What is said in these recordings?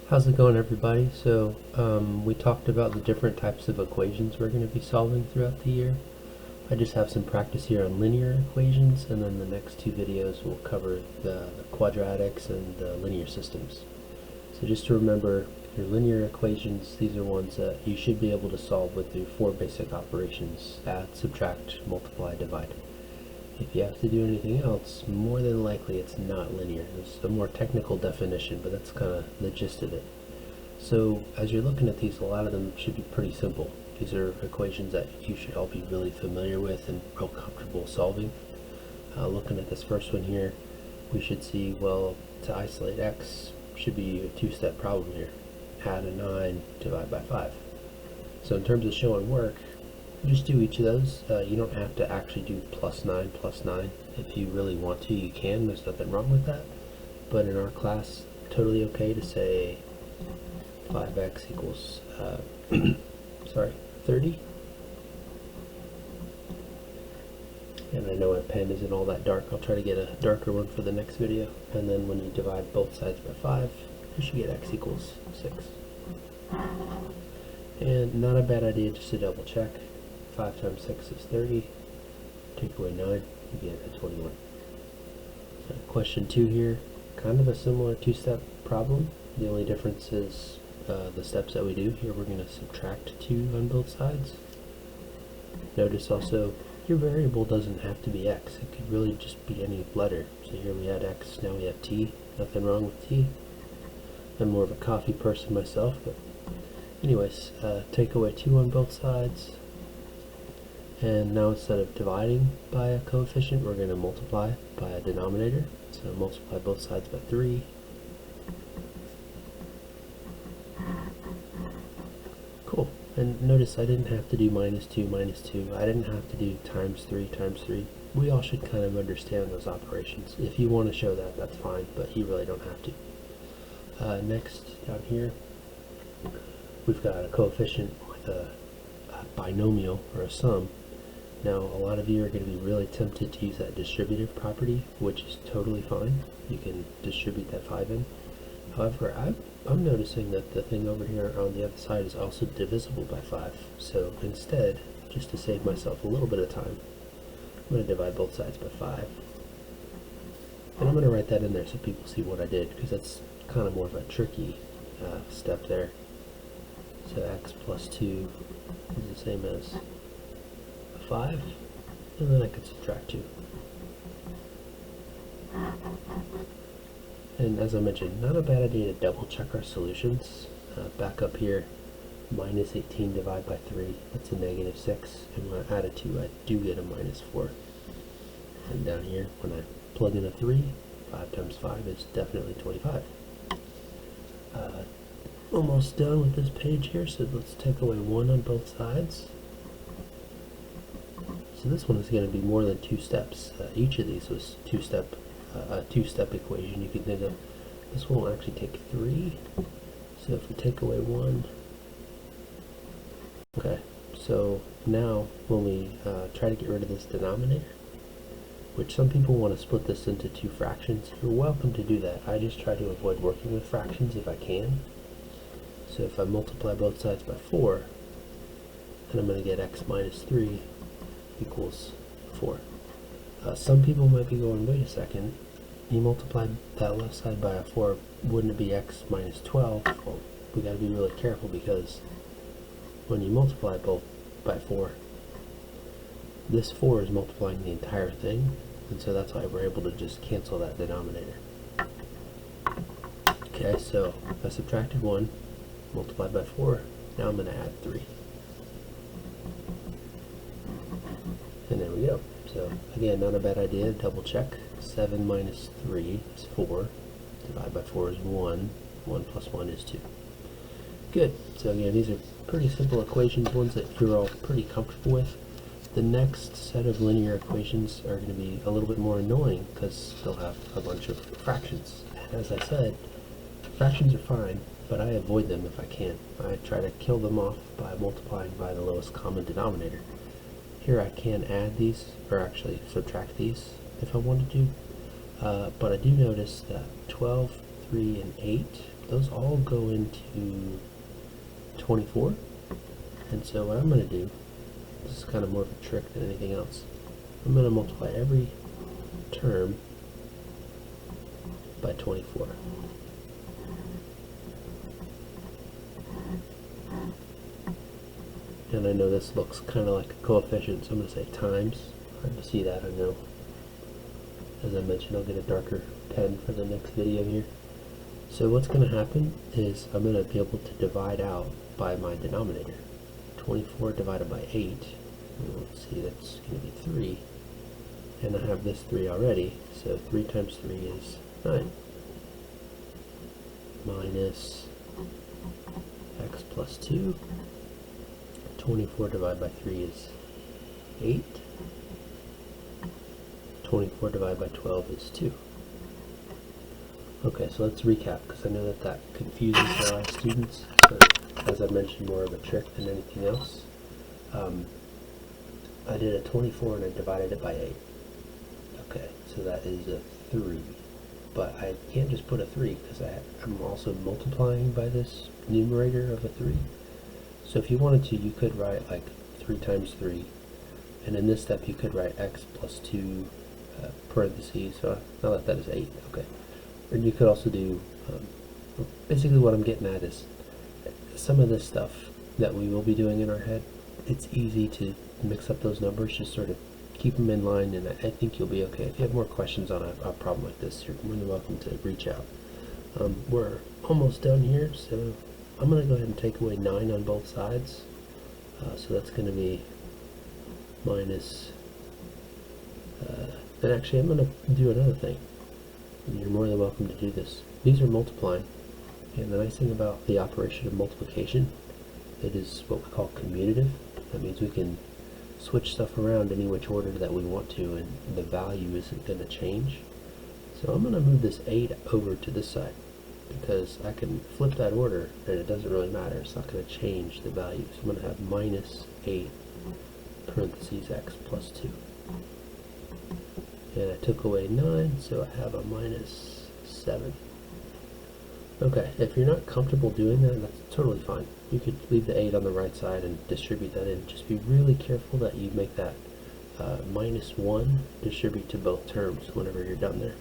How's it going, everybody? We talked about the different types of equations we're going to be solving throughout the year. I just have some practice here on linear equations, and then the next two videos will cover the quadratics and the linear systems. So just to remember, your linear equations, these are ones that you should be able to solve with your four basic operations: add, subtract, multiply, divide. If you have to do anything else, more than likely it's not linear. It's a more technical definition, but that's kind of the gist of it. So as you're looking at these, a lot of them should be pretty simple. These are equations that you should all be really familiar with and real comfortable solving. Looking at this first one here, we should see, well, to isolate x should be a two-step problem here. Add a 9, divide by 5. So in terms of showing work, just do each of those. You don't have to actually do plus 9 plus 9. If you really want to, you can. There's nothing wrong with that. But in our class, totally okay to say 5x equals, 30. And I know my pen isn't all that dark. I'll try to get a darker one for the next video. And then when you divide both sides by 5, you should get x equals 6. And not a bad idea just to double check. 5 times 6 is 30. Take away 9, you get a 21. So question 2 here, kind of a similar two-step problem. The only difference is the steps that we do. Here we're going to subtract 2 on both sides. Notice also, your variable doesn't have to be x. It could really just be any letter. So here we had x, now we have t. Nothing wrong with t. I'm more of a coffee person myself, but anyways, take away 2 on both sides. And now instead of dividing by a coefficient, we're going to multiply by a denominator. So multiply both sides by 3. Cool. And notice I didn't have to do minus 2, minus 2. I didn't have to do times 3, times 3. We all should kind of understand those operations. If you want to show that, that's fine, but you really don't have to. Next, down here, we've got a coefficient with a binomial, or a sum. Now, a lot of you are going to be really tempted to use that distributive property, which is totally fine. You can distribute that 5 in. However, I'm noticing that the thing over here on the other side is also divisible by 5. So instead, just to save myself a little bit of time, I'm going to divide both sides by 5. And I'm going to write that in there so people see what I did, because that's kind of more of a tricky step there. So x plus 2 is the same as 5, and then I could subtract 2. And as I mentioned, not a bad idea to double check our solutions. Back up here, minus 18 divided by 3, that's a negative 6, and when I add a 2, I do get a minus 4. And down here, when I plug in a 3, 5 times 5 is definitely 25. Almost done with this page here, so let's take away 1 on both sides. So this one is going to be more than 2 steps. Each of these was a two-step equation. You can think of this one will actually take 3. So if we take away 1, okay. So now when we try to get rid of this denominator, which some people want to split this into 2 fractions, you're welcome to do that. I just try to avoid working with fractions if I can. So if I multiply both sides by 4, then I'm going to get x minus 3 equals 4. Some people might be going, wait a second, you multiplied that left side by a 4, wouldn't it be x minus 12? Well, we got to be really careful, because when you multiply both by 4, this 4 is multiplying the entire thing, and so that's why we're able to just cancel that denominator. Okay, so I subtracted 1, multiplied by 4, now I'm going to add 3. And there we go. So again, not a bad idea, double check. 7 minus 3 is 4, divide by 4 is 1, 1 plus 1 is 2. Good. So again, these are pretty simple equations, ones that you're all pretty comfortable with. The next set of linear equations are going to be a little bit more annoying, because they'll have a bunch of fractions. And as I said, fractions are fine, but I avoid them if I can. I try to kill them off by multiplying by the lowest common denominator. Here I can add these, or actually subtract these if I wanted to, but I do notice that 12, 3, and 8 those all go into 24. And so what I'm going to do, this is kind of more of a trick than anything else, I'm going to multiply every term by 24. And I know this looks kind of like a coefficient, so I'm going to say times. Hard to see that, I know. As I mentioned, I'll get a darker pen for the next video here. So what's going to happen is I'm going to be able to divide out by my denominator. 24 divided by 8, let's see, that's going to be 3. And I have this 3 already, so 3 times 3 is 9. Minus x plus 2. 24 divided by 3 is 8. 24 divided by 12 is 2. Okay, so let's recap, because I know that that confuses a lot of students. So, as I mentioned, more of a trick than anything else. I did a 24 and I divided it by 8. Okay, so that is a 3. But I can't just put a 3, because I'm also multiplying by this numerator of a 3. So if you wanted to, you could write like 3 times 3. And in this step, you could write x plus 2 parentheses. So I'll let that as 8. Okay. And you could also do, basically what I'm getting at is some of this stuff that we will be doing in our head, it's easy to mix up those numbers, just sort of keep them in line, and I think you'll be okay. If you have more questions on a problem like this, you're more than welcome to reach out. We're almost done here, so I'm going to go ahead and take away 9 on both sides. So that's going to be minus, and actually I'm going to do another thing. You're more than welcome to do this. These are multiplying, and the nice thing about the operation of multiplication, it is what we call commutative. That means we can switch stuff around any which order that we want to, and the value isn't going to change. So I'm going to move this 8 over to this side, because I can flip that order and it doesn't really matter. It's not going to change the value. So I'm going to have minus 8 parentheses x plus 2. And I took away 9, so I have a minus 7. Okay, if you're not comfortable doing that, that's totally fine. You could leave the 8 on the right side and distribute that in. Just be really careful that you make that minus 1 distribute to both terms whenever you're done there.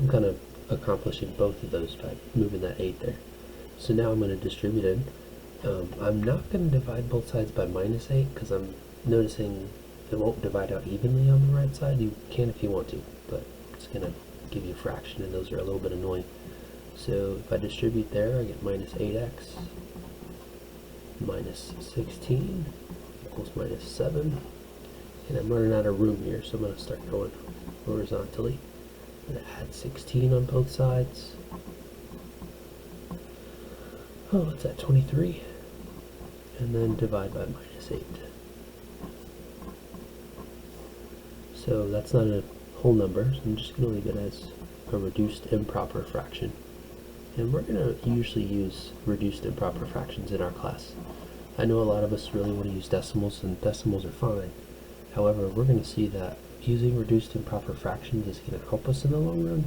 I'm kind of accomplishing both of those by moving that 8 there. So now I'm going to distribute in. I'm not going to divide both sides by minus 8, because I'm noticing it won't divide out evenly on the right side. You can if you want to, but it's going to give you a fraction, and those are a little bit annoying. So if I distribute there, I get minus 8x minus 16 equals minus 7. And I'm running out of room here, so I'm going to start going horizontally. I'm going to add 16 on both sides. Oh, what's that, 23? And then divide by minus 8. So that's not a whole number, so I'm just going to leave it as a reduced improper fraction. And we're going to usually use reduced improper fractions in our class. I know a lot of us really want to use decimals, and decimals are fine. However, we're going to see that using reduced improper fractions is going to help us in the long run,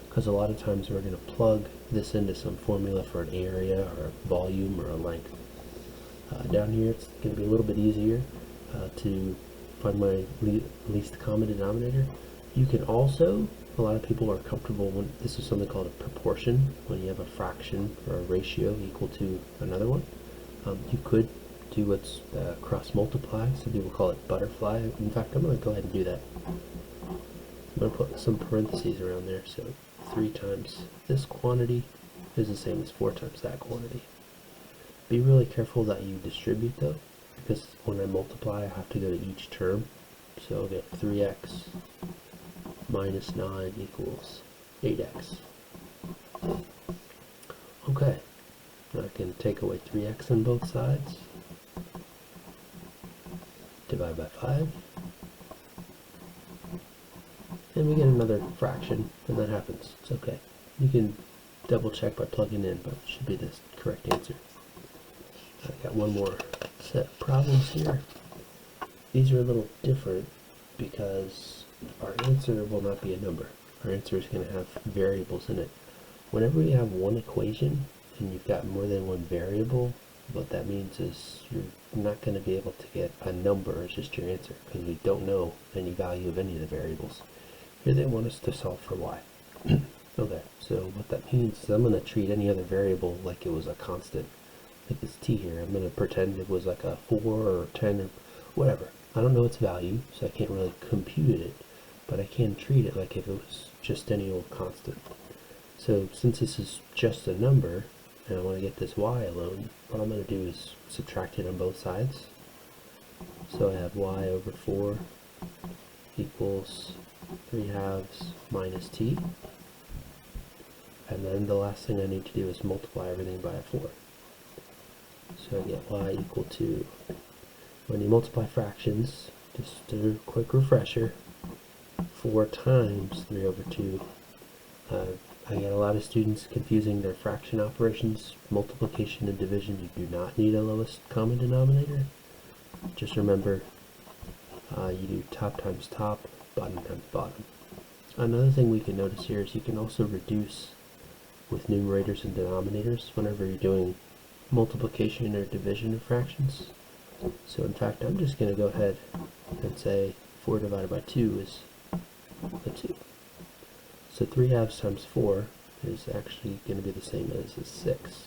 because a lot of times we're going to plug this into some formula for an area or a volume or a length. Down here it's going to be a little bit easier to find my least common denominator. You can also, a lot of people are comfortable when this is something called a proportion, when you have a fraction or a ratio equal to another one. You could do what's cross multiply. Some people call it butterfly. In fact, I'm going to go ahead and do that. I'm going to put some parentheses around there, so 3 times this quantity is the same as 4 times that quantity. Be really careful that you distribute though, because when I multiply I have to go to each term. So I'll get 3x minus 9 equals 8x. Okay, now I can take away 3x on both sides, divide by 5, and we get another fraction, and that happens. It's okay. You can double check by plugging in, but it should be the correct answer. I've got one more set of problems here. These are a little different because our answer will not be a number. Our answer is going to have variables in it. whenever you have one equation and you've got more than one variable, what that means is you're not going to be able to get a number as just your answer, because we don't know any value of any of the variables. Here they want us to solve for y. Okay, so what that means is I'm going to treat any other variable like it was a constant. Like this t here, I'm going to pretend it was like a 4 or 10 or whatever. I don't know its value, so I can't really compute it, but I can treat it like if it was just any old constant. So since this is just a number, and I want to get this y alone, what I'm going to do is subtract it on both sides. So I have y over 4 equals 3/2 minus t. And then the last thing I need to do is multiply everything by a 4. So I get y equal to, when you multiply fractions, just a quick refresher, 4 times 3 over 2. I get a lot of students confusing their fraction operations. Multiplication and division, you do not need a lowest common denominator. Just remember, you do top times top, bottom times bottom. Another thing we can notice here is you can also reduce with numerators and denominators whenever you're doing multiplication or division of fractions. So in fact, I'm just going to go ahead and say 4 divided by 2 is a 2. So 3/2 times 4 is actually going to be the same as a 6.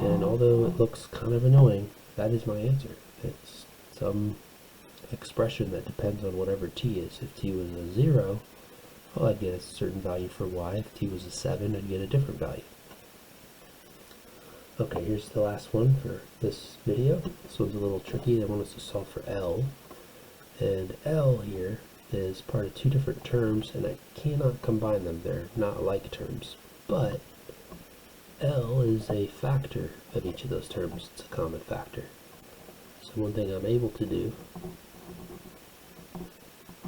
And although it looks kind of annoying, that is my answer. It's some expression that depends on whatever t is. If t was a 0, well, I'd get a certain value for y. If t was a 7, I'd get a different value. Okay, here's the last one for this video. This one's a little tricky. They want us to solve for L. And L here is part of two different terms, and I cannot combine them. They're not like terms. But L is a factor of each of those terms. It's a common factor. So one thing I'm able to do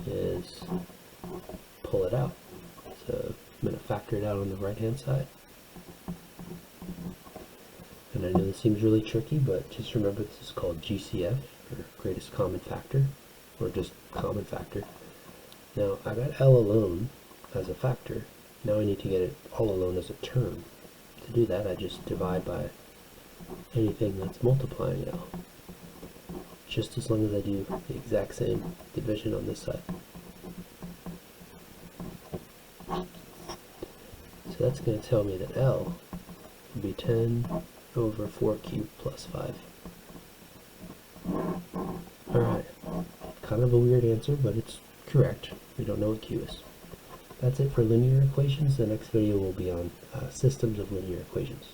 is pull it out. So I'm going to factor it out on the right hand side. And I know this seems really tricky, but just remember this is called GCF, or greatest common factor, or just common factor. Now I got L alone as a factor. Now I need to get it all alone as a term. To do that, I just divide by anything that's multiplying L, just as long as I do the exact same division on this side. So that's going to tell me that L would be 10 over 4 cubed plus 5. Alright, kind of a weird answer, but it's correct. We don't know what Q is. That's it for linear equations. The next video will be on systems of linear equations.